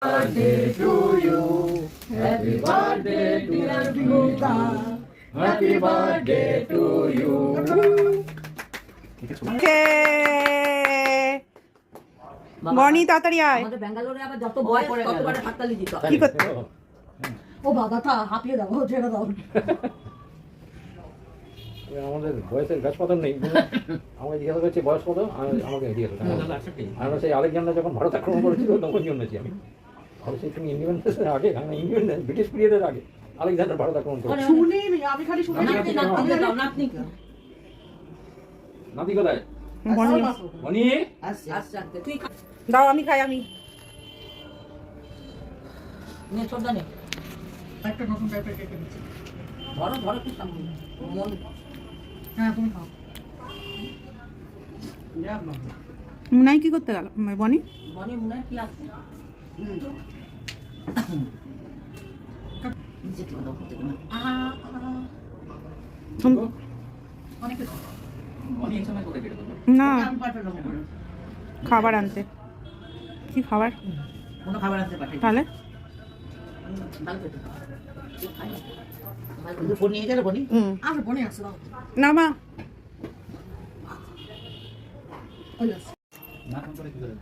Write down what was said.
birthday to you. Happy birthday dear Gita. Happy birthday to you. বনি তাড়াতাড়ি আয়। আমাদের ব্যাঙ্গালোরে আবার যত বয়স ততবার হাততালি দিতে হয়। কি করতে? ও বাবা তা হাঁপিয়ে দাও, ছেড়ে দাও। আমাদের বয়সের গাছপাতা নেই। আমাকে জিজ্ঞাসা করছে বয়স কত, আমাকে জিজ্ঞাসা আমরা সেই আলেকজান্ডার যখন ভারত আক্রমণ করেছিল তখন জন্মেছি আমি। ভারতের তুমি ইন্ডিপেন্ডেন্সের আগে, ইন্ডিপেন্ডেন্স ব্রিটিশ পিরিয়ডের আগে আলেকজান্ডার ভারত আক্রমণ করেছিল। শুনিনি, আমি খালি শুনি। নাতি কোথায়? বনি আচ্ছা তুই দাও আমি খাই। আমি নে ছোটদা নে। একটা নতুন টাইপের কেক এনেছি। ধরো ধরো একটু সামনে মন। হ্যাঁ তুমি খাও। মুনাই কি করতে গেল? বনি মনে মনে কি আছে? নিচে তো দাও করতে না। অনেক কিছু। বনি এই সময় কোথায় গেল? না আমি পাঠালাম ওখানে। খাবার আনতে। কি খাবার? কোনো খাবার আনতে পাঠাই। তাহলে ভালো করে খাই না। ভালো ফোন নিয়ে গেল বনি। আর বনে আছে দাও। না মা ওই আছে। না ফোন করে কি করে?